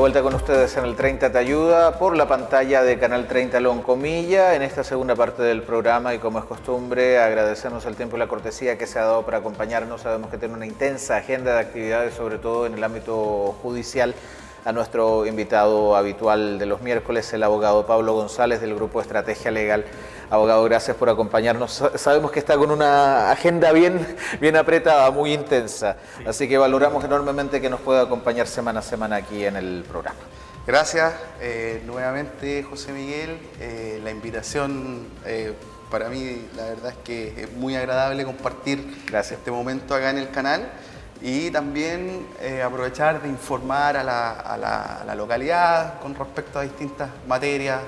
vuelta con ustedes en el 30 Te Ayuda por la pantalla de Canal 30 Loncomilla. En esta segunda parte del programa, y como es costumbre, agradecemos el tiempo y la cortesía que se ha dado para acompañarnos. Sabemos que tiene una intensa agenda de actividades, sobre todo en el ámbito judicial. A nuestro invitado habitual de los miércoles, el abogado Pablo González del Grupo Estrategia Legal. Abogado, gracias por acompañarnos. Sabemos que está con una agenda bien apretada, muy intensa, así que valoramos enormemente que nos pueda acompañar semana a semana aquí en el programa. Gracias nuevamente, José Miguel. La invitación para mí, la verdad es que es muy agradable compartir este momento acá en el canal. Y también aprovechar de informar a la localidad con respecto a distintas materias,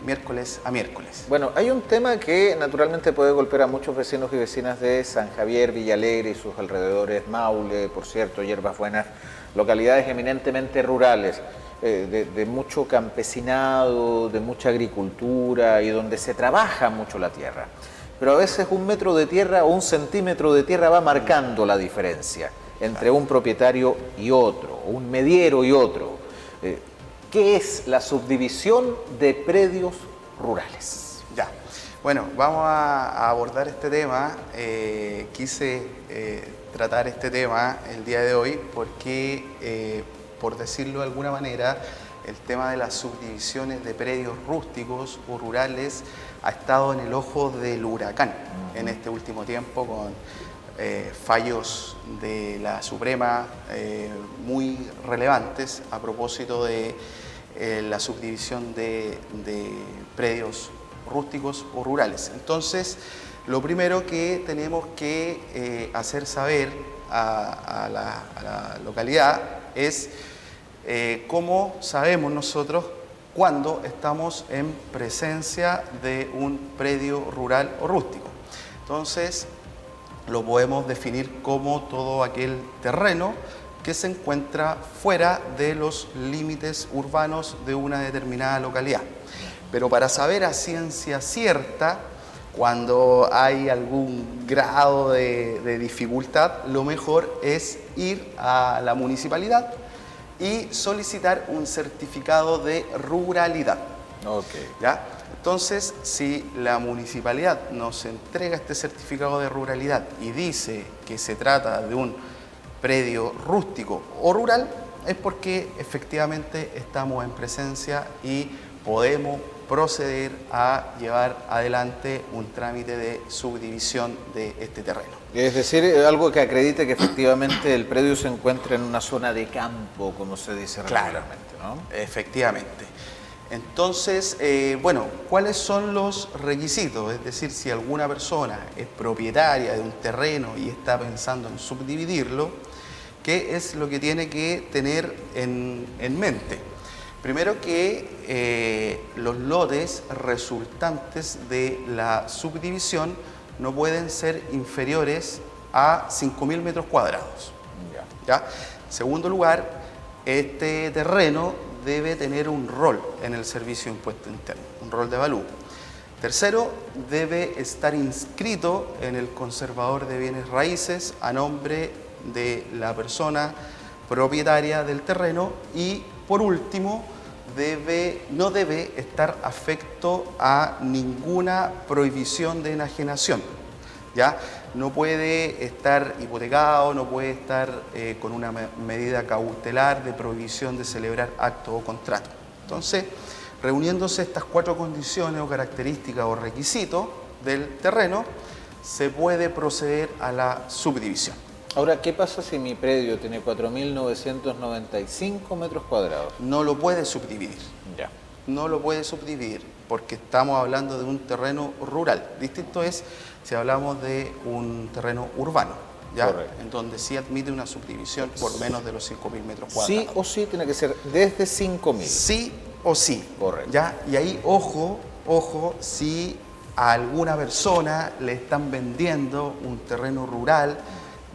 miércoles a miércoles. Bueno, hay un tema que naturalmente puede golpear a muchos vecinos y vecinas de San Javier, Villalegre y sus alrededores, Maule, por cierto, Hierbas Buenas, localidades eminentemente rurales, de mucho campesinado, de mucha agricultura y donde se trabaja mucho la tierra. Pero a veces un metro de tierra o un centímetro de tierra va marcando la diferencia entre un propietario y otro, un mediero y otro. ¿Qué es la subdivisión de predios rurales? Ya, bueno, vamos a abordar este tema. Quise tratar este tema el día de hoy porque, por decirlo de alguna manera, el tema de las subdivisiones de predios rústicos o rurales ha estado en el ojo del huracán en este último tiempo, con fallos de la Suprema muy relevantes a propósito de la subdivisión de predios rústicos o rurales. Entonces, lo primero que tenemos que hacer saber a la localidad es cómo sabemos nosotros cuando estamos en presencia de un predio rural o rústico. Entonces, lo podemos definir como todo aquel terreno que se encuentra fuera de los límites urbanos de una determinada localidad. Pero para saber a ciencia cierta, cuando hay algún grado de dificultad, lo mejor es ir a la municipalidad y solicitar un certificado de ruralidad. Okay. ¿Ya? Entonces, si la municipalidad nos entrega este certificado de ruralidad y dice que se trata de un predio rústico o rural, es porque efectivamente estamos en presencia y podemos proceder a llevar adelante un trámite de subdivisión de este terreno. Es decir, algo que acredite que efectivamente el predio se encuentra en una zona de campo, como se dice regularmente, ¿no? Efectivamente. Entonces, bueno, ¿cuáles son los requisitos? Es decir, si alguna persona es propietaria de un terreno y está pensando en subdividirlo, ¿qué es lo que tiene que tener en mente? Primero que los lotes resultantes de la subdivisión no pueden ser inferiores a 5.000 metros cuadrados. ¿Ya? En segundo lugar, este terreno debe tener un rol en el Servicio de Impuesto Interno, un rol de avalúo. Tercero, debe estar inscrito en el conservador de bienes raíces a nombre de la persona propietaria del terreno y, por último, no debe estar afecto a ninguna prohibición de enajenación. ¿Ya? No puede estar hipotecado, no puede estar con una medida cautelar de prohibición de celebrar acto o contrato. Entonces, reuniéndose estas cuatro condiciones o características o requisitos del terreno, se puede proceder a la subdivisión. Ahora, ¿qué pasa si mi predio tiene 4.995 metros cuadrados? No lo puede subdividir. Ya. No lo puede subdividir porque estamos hablando de un terreno rural. Distinto es si hablamos de un terreno urbano, ¿ya? Correcto. En donde sí admite una subdivisión por menos de los 5.000 metros cuadrados. Sí o sí tiene que ser desde 5.000. Sí o sí. Correcto. ¿Ya? Y ahí, ojo, si a alguna persona le están vendiendo un terreno rural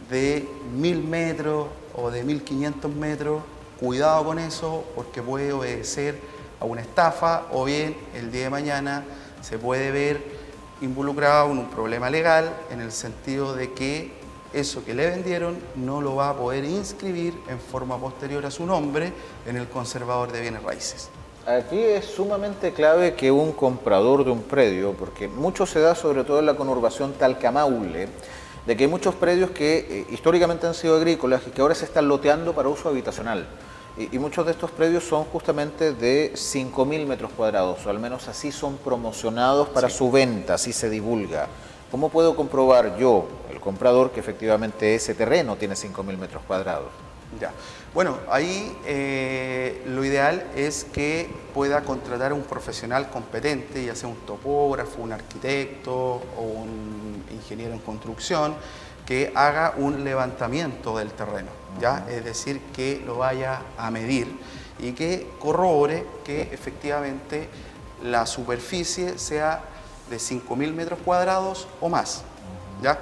de 1.000 metros o de 1.500 metros, cuidado con eso porque puede obedecer a una estafa o bien el día de mañana se puede ver involucrado en un problema legal en el sentido de que eso que le vendieron no lo va a poder inscribir en forma posterior a su nombre en el conservador de bienes raíces. Aquí es sumamente clave que un comprador de un predio, porque mucho se da sobre todo en la conurbación Talca-Maule, de que hay muchos predios que históricamente han sido agrícolas y que ahora se están loteando para uso habitacional. Y muchos de estos predios son justamente de 5.000 metros cuadrados, o al menos así son promocionados para su venta, así se divulga. ¿Cómo puedo comprobar yo, el comprador, que efectivamente ese terreno tiene 5.000 metros cuadrados? Ya. Bueno, ahí lo ideal es que pueda contratar a un profesional competente, ya sea un topógrafo, un arquitecto o un ingeniero en construcción, que haga un levantamiento del terreno, ¿ya? Es decir, que lo vaya a medir y que corrobore que efectivamente la superficie sea de 5.000 metros cuadrados o más, ¿ya?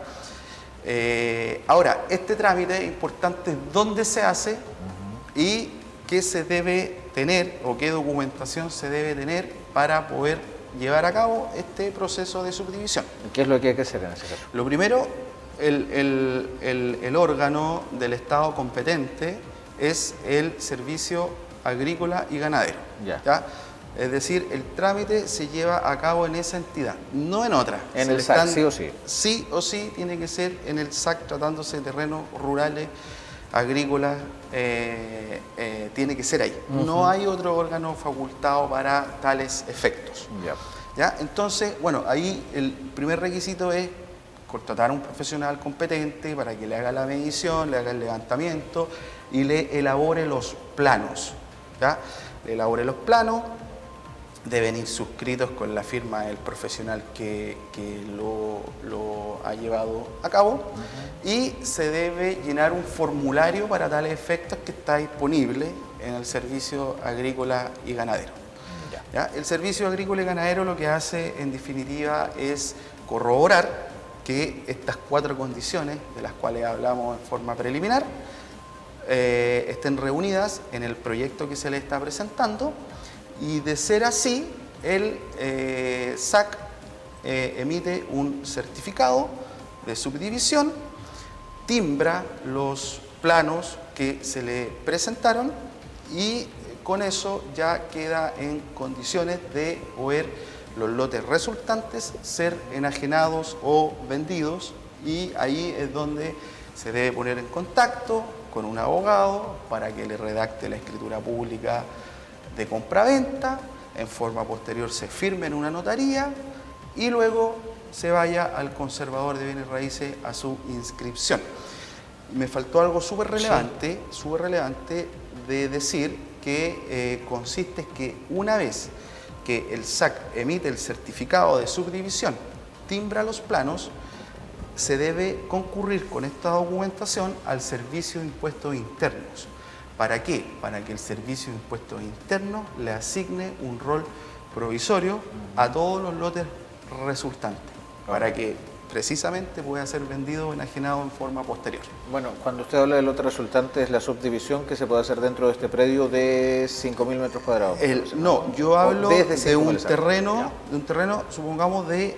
Ahora, este trámite es importante dónde se hace y qué se debe tener o qué documentación se debe tener para poder llevar a cabo este proceso de subdivisión. ¿Qué es lo que hay que hacer en ese caso? Lo primero, el órgano del Estado competente es el Servicio Agrícola y Ganadero. ¿Ya? Es decir, el trámite se lleva a cabo en esa entidad, no en otra. ¿En el SAC sí o sí? Sí o sí tiene que ser en el SAC, tratándose de terrenos rurales, agrícolas, tiene que ser ahí. No hay otro órgano facultado para tales efectos. ¿Ya? Entonces, bueno, ahí el primer requisito es contratar a un profesional competente para que le haga la medición, le haga el levantamiento y le elabore los planos. ¿Ya? Le elabore los planos, deben ir suscritos con la firma del profesional que lo ha llevado a cabo y se debe llenar un formulario para tales efectos que está disponible en el Servicio Agrícola y Ganadero. ¿Ya? El Servicio Agrícola y Ganadero lo que hace en definitiva es corroborar que estas 4 condiciones de las cuales hablamos en forma preliminar estén reunidas en el proyecto que se le está presentando. Y de ser así, el SAC emite un certificado de subdivisión, timbra los planos que se le presentaron y con eso ya queda en condiciones de poder los lotes resultantes ser enajenados o vendidos, y ahí es donde se debe poner en contacto con un abogado para que le redacte la escritura pública de compraventa, en forma posterior se firme en una notaría y luego se vaya al conservador de bienes raíces a su inscripción. Me faltó algo súper relevante de decir, que consiste en que una vez que el SAC emite el certificado de subdivisión, timbra los planos, se debe concurrir con esta documentación al Servicio de Impuestos Internos. ¿Para qué? Para que el Servicio de Impuestos Internos le asigne un rol provisorio a todos los lotes resultantes, para que precisamente pueda ser vendido o enajenado en forma posterior. Bueno, cuando usted habla de lote resultante, ¿es la subdivisión que se puede hacer dentro de este predio de 5.000 metros cuadrados? No, yo hablo de un terreno, supongamos, de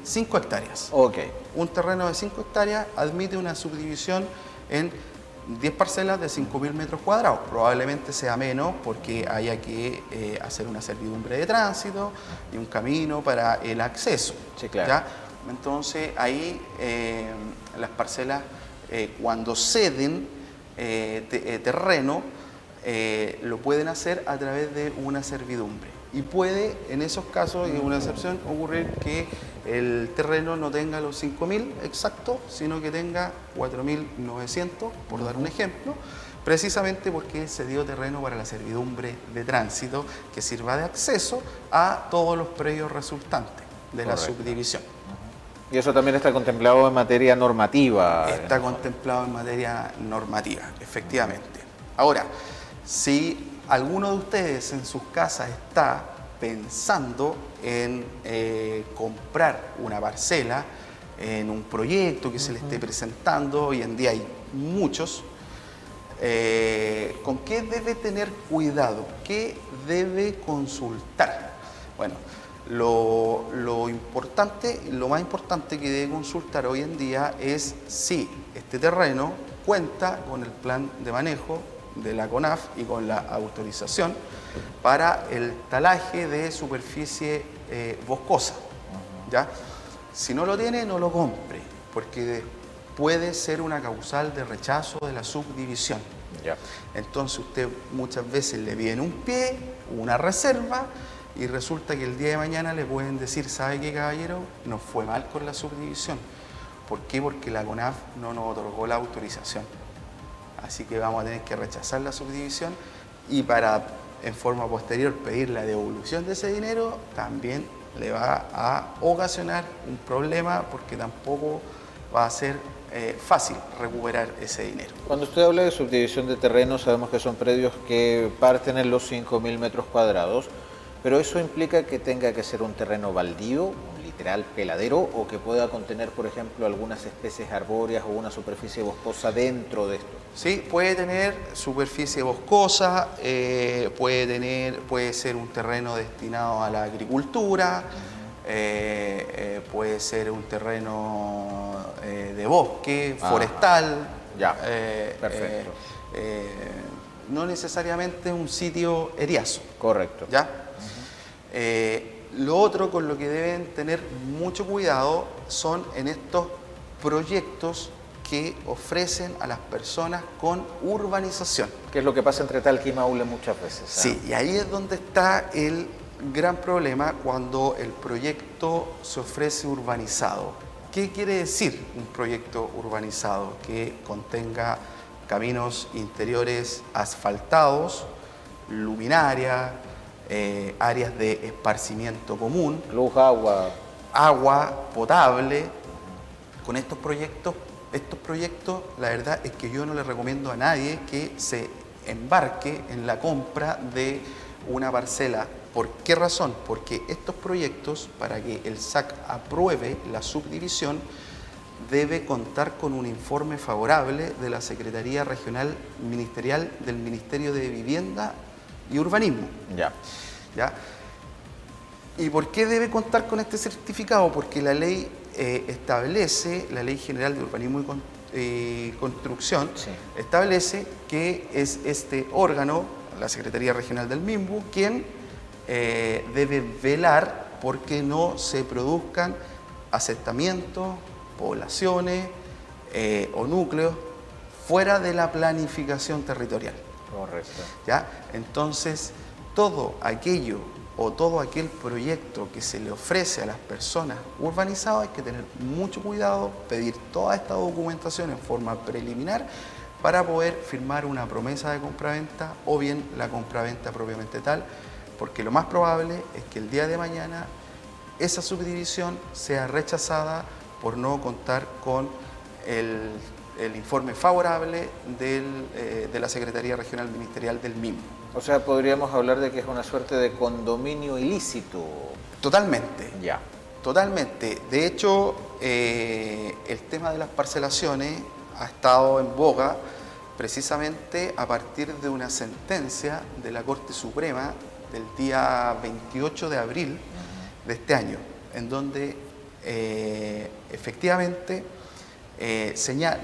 5 hectáreas. Ok. Un terreno de 5 hectáreas admite una subdivisión en 10 parcelas de 5.000 metros cuadrados. Probablemente sea menos porque haya que hacer una servidumbre de tránsito y un camino para el acceso. Sí, claro. ¿Ya? Entonces ahí las parcelas, cuando ceden terreno, lo pueden hacer a través de una servidumbre. Y puede, en esos casos, y una excepción, ocurrir que el terreno no tenga los 5.000 exactos, sino que tenga 4.900, por dar un ejemplo, precisamente porque se dio terreno para la servidumbre de tránsito que sirva de acceso a todos los predios resultantes de la subdivisión. Y eso también está contemplado en materia normativa. Está contemplado en materia normativa, efectivamente. Ahora, si alguno de ustedes en sus casas está pensando en comprar una parcela en un proyecto que se le esté presentando, hoy en día hay muchos, ¿con qué debe tener cuidado? ¿Qué debe consultar? Bueno, lo más importante que debe consultar hoy en día es si este terreno cuenta con el plan de manejo de la CONAF y con la autorización para el talaje de superficie boscosa, ¿ya? Si no lo tiene, no lo compre, porque puede ser una causal de rechazo de la subdivisión. Ya. Entonces usted muchas veces le viene un pie, una reserva, y resulta que el día de mañana le pueden decir, ¿sabe qué, caballero? Nos fue mal con la subdivisión. ¿Por qué? Porque la CONAF no nos otorgó la autorización. Así que vamos a tener que rechazar la subdivisión y para, en forma posterior, pedir la devolución de ese dinero, también le va a ocasionar un problema porque tampoco va a ser fácil recuperar ese dinero. Cuando usted habla de subdivisión de terreno, sabemos que son predios que parten en los 5.000 metros cuadrados, pero eso implica que tenga que ser un terreno baldío, un literal peladero, o que pueda contener, por ejemplo, algunas especies arbóreas o una superficie boscosa dentro de esto. Sí, puede tener superficie boscosa, puede ser un terreno destinado a la agricultura, puede ser un terreno de bosque, forestal. Ya, perfecto. No necesariamente un sitio eriazo. Correcto. ¿Ya? Lo otro con lo que deben tener mucho cuidado son en estos proyectos que ofrecen a las personas con urbanización. ¿Qué es lo que pasa entre Talca y Maule muchas veces? Sí, y ahí es donde está el gran problema cuando el proyecto se ofrece urbanizado. ¿Qué quiere decir un proyecto urbanizado? Que contenga caminos interiores asfaltados, luminaria, áreas de esparcimiento común, Luz, agua. Agua potable. Con estos proyectos, la verdad es que yo no le recomiendo a nadie que se embarque en la compra de una parcela. ¿Por qué razón? Porque estos proyectos, para que el SAC apruebe la subdivisión, debe contar con un informe favorable de la Secretaría Regional Ministerial del Ministerio de Vivienda y Urbanismo. Ya. ¿Ya? ¿Y por qué debe contar con este certificado? Porque la ley establece, la Ley General de Urbanismo y Construcción, sí, establece que es este órgano, la Secretaría Regional del MIMBU, quien debe velar porque no se produzcan asentamientos, poblaciones o núcleos fuera de la planificación territorial. Correcto. ¿Ya? Entonces, todo aquello o todo aquel proyecto que se le ofrece a las personas urbanizadas hay que tener mucho cuidado, pedir toda esta documentación en forma preliminar para poder firmar una promesa de compraventa o bien la compraventa propiamente tal, porque lo más probable es que el día de mañana esa subdivisión sea rechazada por no contar con el informe favorable de la Secretaría Regional Ministerial del MIM. O sea, podríamos hablar de que es una suerte de condominio ilícito. Totalmente. Ya. Totalmente. De hecho, el tema de las parcelaciones ha estado en boga precisamente a partir de una sentencia de la Corte Suprema del día 28 de abril de este año, en donde efectivamente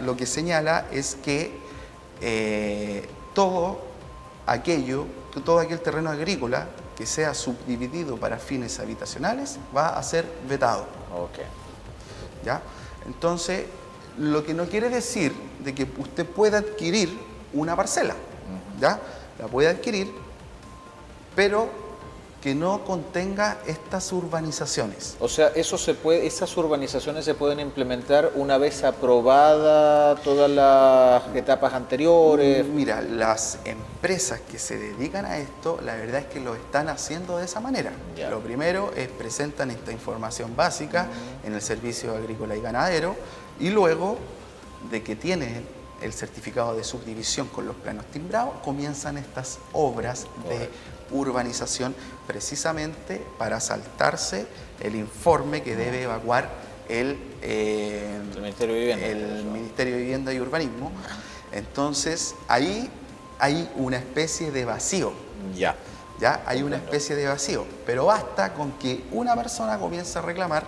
lo que señala es que todo aquel terreno agrícola que sea subdividido para fines habitacionales va a ser vetado. Ok. ¿Ya? Entonces, lo que no quiere decir de que usted pueda adquirir una parcela, ¿ya? La puede adquirir, pero que no contenga estas urbanizaciones. O sea, esas urbanizaciones se pueden implementar una vez aprobada todas las etapas anteriores. Mira, las empresas que se dedican a esto, la verdad es que lo están haciendo de esa manera. Ya. Lo primero es presentan esta información básica en el Servicio Agrícola y Ganadero y luego de que tienen el certificado de subdivisión con los planos timbrados, comienzan estas obras de urbanización precisamente para saltarse el informe que debe evacuar el Ministerio de Vivienda. el Ministerio de Vivienda y Urbanismo. Entonces, ahí hay una especie de vacío. Ya. ¿Ya? Hay una especie de vacío, pero basta con que una persona comience a reclamar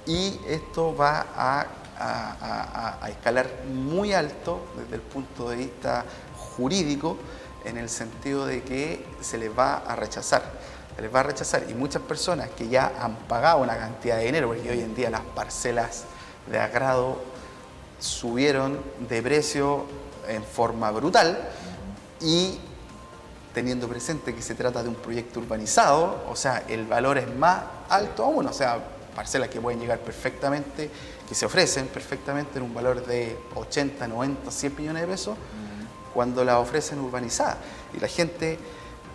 y esto va a a escalar muy alto desde el punto de vista jurídico, en el sentido de que se les va a rechazar. Se les va a rechazar, y muchas personas que ya han pagado una cantidad de dinero, porque hoy en día las parcelas de agrado subieron de precio en forma brutal, y teniendo presente que se trata de un proyecto urbanizado, o sea, el valor es más alto aún, o sea, parcelas que pueden llegar perfectamente, que se ofrecen perfectamente en un valor de 80, 90, 100 millones de pesos, cuando las ofrecen urbanizadas. Y la gente,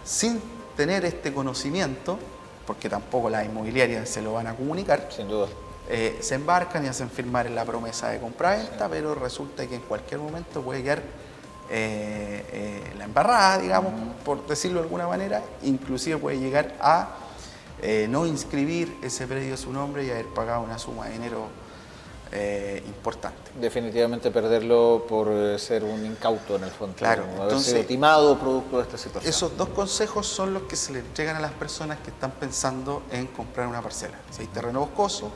sin tener este conocimiento, porque tampoco las inmobiliarias se lo van a comunicar, sin duda, se embarcan y hacen firmar en la promesa de compra-venta, pero resulta que en cualquier momento puede quedar la embarrada, digamos, por decirlo de alguna manera. Inclusive puede llegar a no inscribir ese predio a su nombre y haber pagado una suma de dinero importante. Definitivamente perderlo por ser un incauto en el fondo. Claro, haber sido timado producto de esta situación. Esos dos consejos son los que se le entregan a las personas que están pensando en comprar una parcela. Si hay terreno boscoso,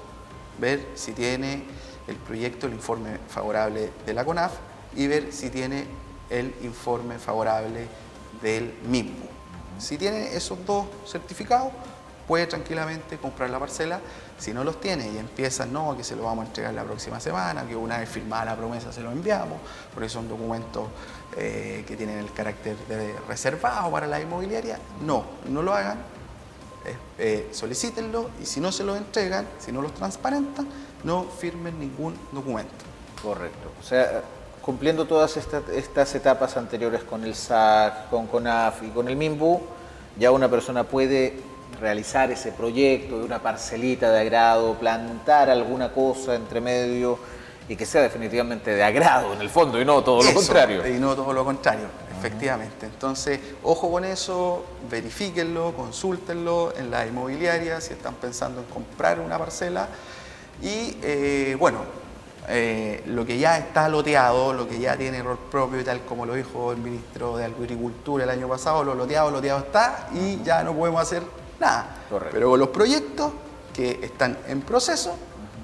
ver si tiene el proyecto, el informe favorable de la CONAF, y ver si tiene el informe favorable del MIMBU. Si tiene esos dos certificados, puede tranquilamente comprar la parcela. Si no los tiene y empiezan, no, que se lo vamos a entregar la próxima semana, que una vez firmada la promesa se lo enviamos, porque son documentos que tienen el carácter de reservado para la inmobiliaria, no lo hagan, solicítenlo, y si no se los entregan, si no los transparentan, no firmen ningún documento. Correcto. O sea, cumpliendo todas estas etapas anteriores con el SAC, con CONAF y con el MIMBU, ya una persona puede realizar ese proyecto de una parcelita de agrado, plantar alguna cosa entre medio y que sea definitivamente de agrado en el fondo, y no todo lo contrario. Y no todo lo contrario, efectivamente. Entonces, ojo con eso, verifíquenlo, consúltenlo en la inmobiliaria si están pensando en comprar una parcela. Y lo que ya está loteado, lo que ya tiene error propio, y tal como lo dijo el ministro de Agricultura el año pasado, lo loteado está, y ya no podemos hacer nada. Correcto. Pero con los proyectos que están en proceso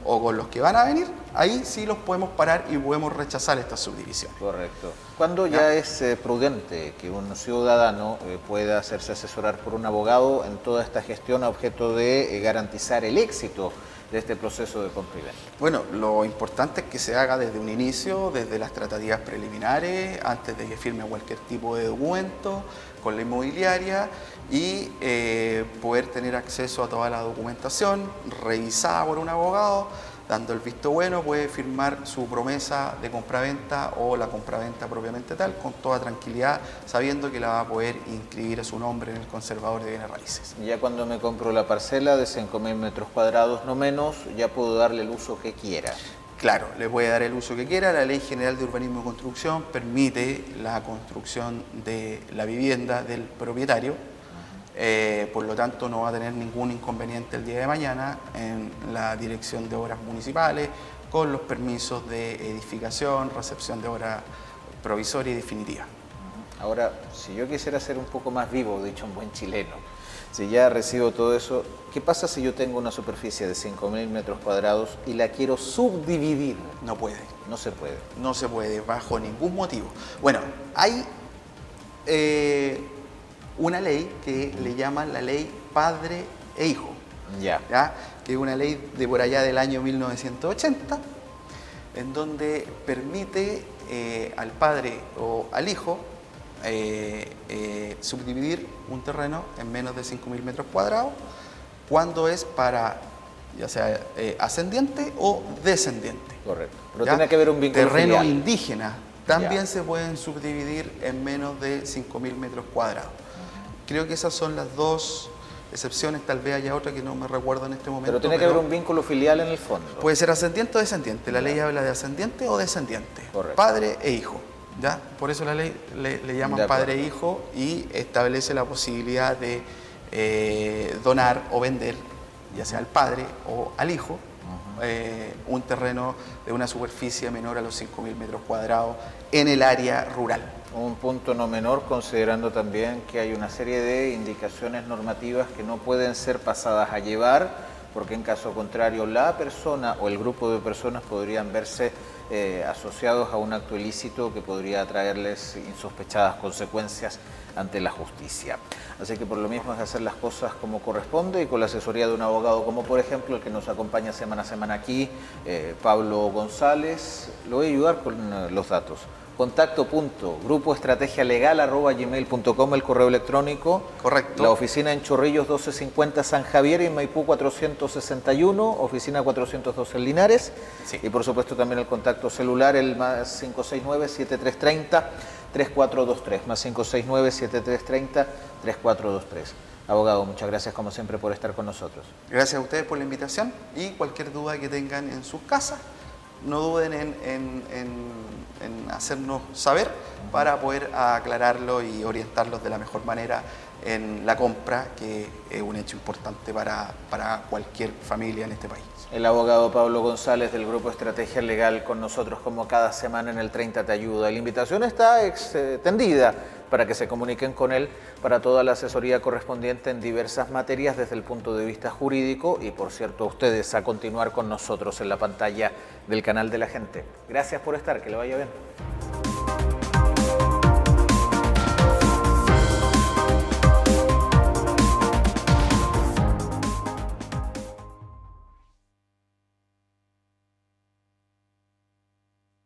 o con los que van a venir, ahí sí los podemos parar y podemos rechazar estas subdivisiones. Correcto. ¿Cuándo ya es prudente que un ciudadano pueda hacerse asesorar por un abogado en toda esta gestión a objeto de garantizar el éxito de este proceso de compra y venta? Bueno, lo importante es que se haga desde un inicio, desde las tratativas preliminares, antes de que firme cualquier tipo de documento con la inmobiliaria, y poder tener acceso a toda la documentación revisada por un abogado. Dando el visto bueno, puede firmar su promesa de compraventa o la compraventa propiamente tal, con toda tranquilidad, sabiendo que la va a poder inscribir a su nombre en el conservador de bienes raíces. Ya cuando me compro la parcela de 5.000 metros cuadrados, no menos, ya puedo darle el uso que quiera. Claro, le puede dar el uso que quiera. La Ley General de Urbanismo y Construcción permite la construcción de la vivienda del propietario. Por lo tanto, no va a tener ningún inconveniente el día de mañana en la Dirección de Obras Municipales con los permisos de edificación, recepción de obra provisoria y definitiva. Ahora, si yo quisiera ser un poco más vivo, dicho un buen chileno, si ya recibo todo eso, ¿qué pasa si yo tengo una superficie de 5.000 metros cuadrados y la quiero subdividir? No puede. No se puede. No se puede, bajo ningún motivo. Bueno, hay una ley que le llaman la ley padre e hijo, ¿ya? Que es una ley de por allá del año 1980, en donde permite al padre o al hijo subdividir un terreno en menos de 5.000 metros cuadrados cuando es para, ya sea ascendiente o descendiente. Correcto. Pero tiene que haber un vínculo terreno filial. Indígena también se pueden subdividir en menos de 5.000 metros cuadrados. Creo que esas son las dos excepciones, tal vez haya otra que no me recuerdo en este momento. Pero tiene que haber un vínculo filial en el fondo. Puede ser ascendiente o descendiente. La ley habla de ascendiente o descendiente. Correcto. Padre e hijo. ¿Ya? Por eso la ley le llaman padre e hijo, y establece la posibilidad de donar o vender, ya sea al padre o al hijo, un terreno de una superficie menor a los 5.000 metros cuadrados en el área rural. Un punto no menor, considerando también que hay una serie de indicaciones normativas que no pueden ser pasadas a llevar porque en caso contrario la persona o el grupo de personas podrían verse asociados a un acto ilícito que podría traerles insospechadas consecuencias ante la justicia. Así que por lo mismo es hacer las cosas como corresponde y con la asesoría de un abogado, como por ejemplo el que nos acompaña semana a semana aquí, Pablo González. Lo voy a ayudar con los datos. Contacto.grupoestrategialegal@gmail.com, el correo electrónico. Correcto. La oficina en Chorrillos 1250 San Javier y Maipú 461, oficina 412 en Linares. Sí. Y por supuesto también el contacto celular, el más 569-7330-3423, más 569-7330-3423. Abogado, muchas gracias como siempre por estar con nosotros. Gracias a ustedes por la invitación y cualquier duda que tengan en sus casas, no duden en hacernos saber para poder aclararlo y orientarlos de la mejor manera en la compra, que es un hecho importante para cualquier familia en este país. El abogado Pablo González del Grupo Estrategia Legal con nosotros como cada semana en el 30 Te Ayuda. La invitación está extendida para que se comuniquen con él para toda la asesoría correspondiente en diversas materias desde el punto de vista jurídico y, por cierto, a ustedes a continuar con nosotros en la pantalla del canal de la gente. Gracias por estar, que le vaya bien.